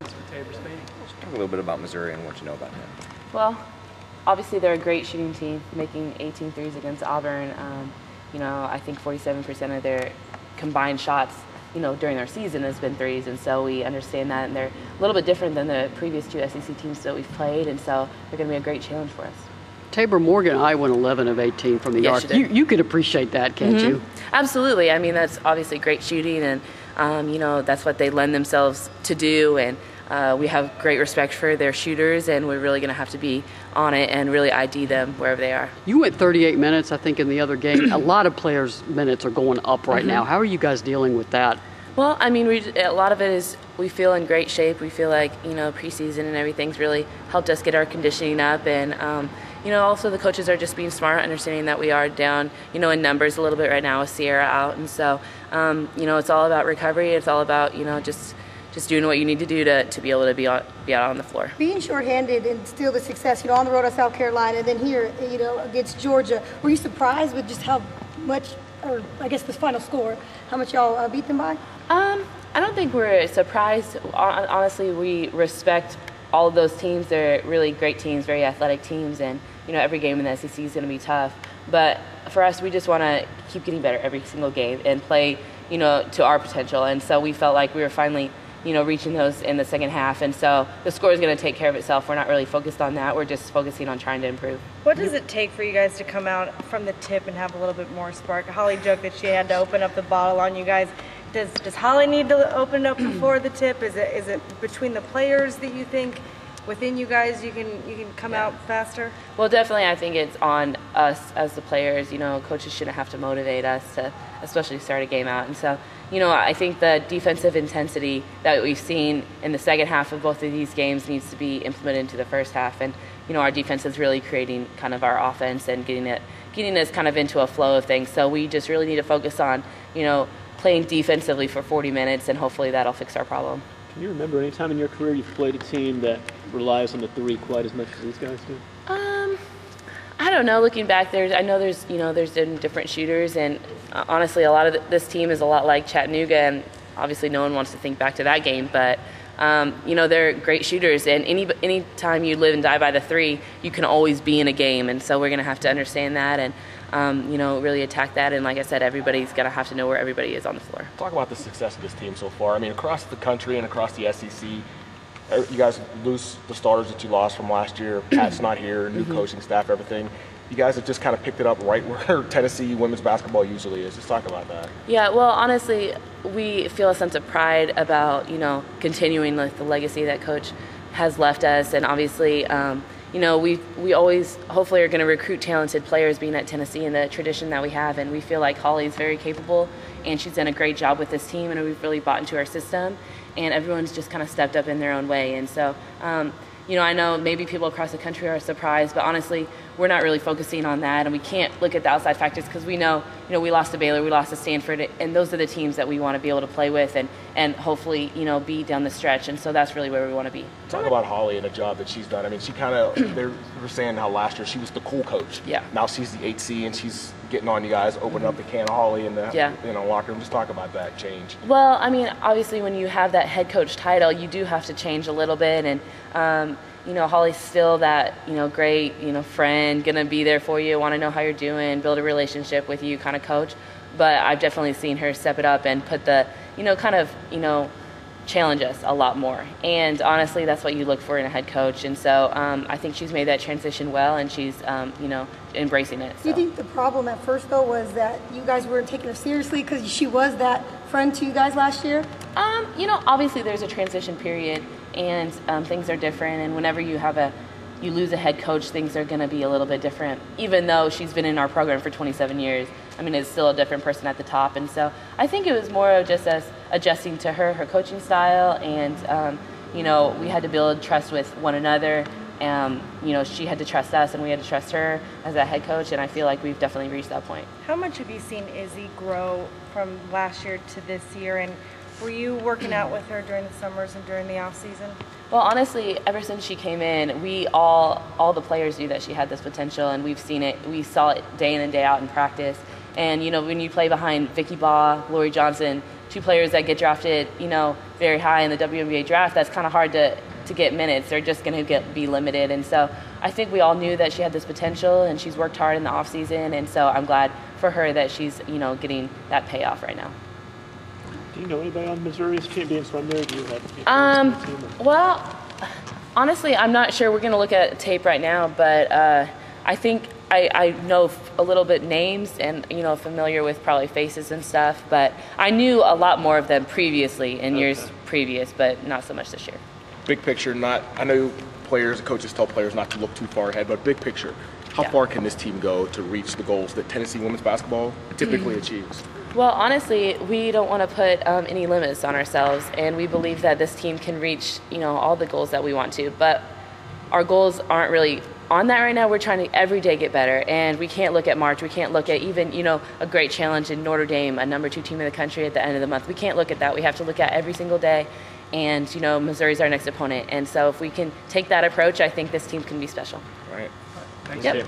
Let's talk a little bit about Missouri and what you know about him. Well, obviously they're a great shooting team, making 18 threes against Auburn. I think 47% of their combined shots, during their season has been threes, and so we understand that, and they're a little bit different than the previous two SEC teams that we've played, and so they're going to be a great challenge for us. Tabor Morgan, I went 11 of 18 from the arc. You could appreciate that, can't you? Absolutely. I mean, that's obviously great shooting, and that's what they lend themselves to do, and we have great respect for their shooters, and we're really going to have to be on it and really ID them wherever they are. You went 38 minutes, I think, in the other game. A lot of players' minutes are going up right now. How are you guys dealing with that? Well, I mean, a lot of it is we feel in great shape. We feel like, preseason and everything's really helped us get our conditioning up, and also the coaches are just being smart, understanding that we are down, in numbers a little bit right now with Sierra out. And so, it's all about recovery. It's all about, just doing what you need to do to be able to be out on the floor. Being shorthanded and still the success, on the road at South Carolina and then here, against Georgia, were you surprised with just how much, or I guess this final score, how much y'all beat them by? I don't think we're surprised. Honestly, we respect all of those teams. They're really great teams, very athletic teams, and every game in the SEC is going to be tough. But for us, we just want to keep getting better every single game and play, to our potential. And so we felt like we were finally, reaching those in the second half. And so the score is going to take care of itself. We're not really focused on that. We're just focusing on trying to improve. What does it take for you guys to come out from the tip and have a little bit more spark? Holly joked that she had to open up the bottle on you guys. Does Holly need to open up before the tip? Is it between the players that you think within you guys you can come out faster? Well, definitely I think it's on us as the players. Coaches shouldn't have to motivate us to especially start a game out. And so, I think the defensive intensity that we've seen in the second half of both of these games needs to be implemented into the first half. And, our defense is really creating kind of our offense and getting us kind of into a flow of things. So we just really need to focus on, playing defensively for 40 minutes, and hopefully that'll fix our problem. Can you remember any time in your career you've played a team that relies on the three quite as much as these guys do? I don't know. Looking back, there's different shooters, and honestly, a lot of this team is a lot like Chattanooga, and obviously no one wants to think back to that game, but they're great shooters, and any time you live and die by the three, you can always be in a game, and so we're going to have to understand that and really attack that. And like I said, everybody's going to have to know where everybody is on the floor. Talk about the success of this team so far. I mean, across the country and across the SEC, you guys lose the starters that you lost from last year. Pat's not here, new coaching staff, everything. You guys have just kind of picked it up right where Tennessee women's basketball usually is. Just talk about that. Yeah, well, honestly, we feel a sense of pride about, continuing the legacy that Coach has left us. And obviously, we always hopefully are going to recruit talented players being at Tennessee and the tradition that we have. And we feel like Holly's very capable, and she's done a great job with this team, and we've really bought into our system. And everyone's just kind of stepped up in their own way. And so, I know maybe people across the country are surprised, but honestly, we're not really focusing on that, and we can't look at the outside factors because we know, we lost to Baylor, we lost to Stanford, and those are the teams that we want to be able to play with and hopefully, be down the stretch, and so that's really where we want to be. Talk about Holly and the job that she's done. I mean, she kind of, they were saying how last year she was the cool coach. Yeah. Now she's the 8C, and she's getting on you guys, opening up the can of Holly in the locker room. Just talk about that change. Well, I mean, obviously when you have that head coach title, you do have to change a little bit, and Holly's still that, great, friend, going to be there for you, want to know how you're doing, build a relationship with you kind of coach. But I've definitely seen her step it up and put the, challenge us a lot more. And honestly, that's what you look for in a head coach. And so I think she's made that transition well, and she's, embracing it. So. Do you think the problem at first, though, was that you guys weren't taking her seriously because she was that friend to you guys last year? Obviously there's a transition period, and things are different. And whenever you lose a head coach, things are going to be a little bit different. Even though she's been in our program for 27 years, I mean, it's still a different person at the top. And so I think it was more of just us adjusting to her coaching style, and we had to build trust with one another. She had to trust us, and we had to trust her as a head coach, and I feel like we've definitely reached that point. How much have you seen Izzy grow from last year to this year, and were you working out with her during the summers and during the off season? Well, honestly, ever since she came in, we all the players knew that she had this potential, and we've seen it. We saw it day in and day out in practice, And, you know, when you play behind Vicky Baugh, Lori Johnson, two players that get drafted, you know, very high in the WNBA draft, that's kind of hard to get minutes. They're just going to be limited. And so I think we all knew that she had this potential, and she's worked hard in the offseason. And so I'm glad for her that she's, you know, getting that payoff right now. Do you know anybody on Missouri's champions from there? Do you have Well, honestly, I'm not sure. We're going to look at tape right now, but I think I know a little bit names and, you know, familiar with probably faces and stuff, but I knew a lot more of them previously in years previous, but not so much this year. Big picture, I know players and coaches tell players not to look too far ahead, but big picture, how far can this team go to reach the goals that Tennessee women's basketball typically achieves? Well, honestly, we don't want to put any limits on ourselves, and we believe that this team can reach, you know, all the goals that we want to, but our goals aren't really on that right now. We're trying to every day get better, and we can't look at March. We can't look at even, you know, a great challenge in Notre Dame, a number 2 team in the country at the end of the month. We can't look at that. We have to look at every single day, and, you know, Missouri's our next opponent. And so if we can take that approach, I think this team can be special. All right. Yep.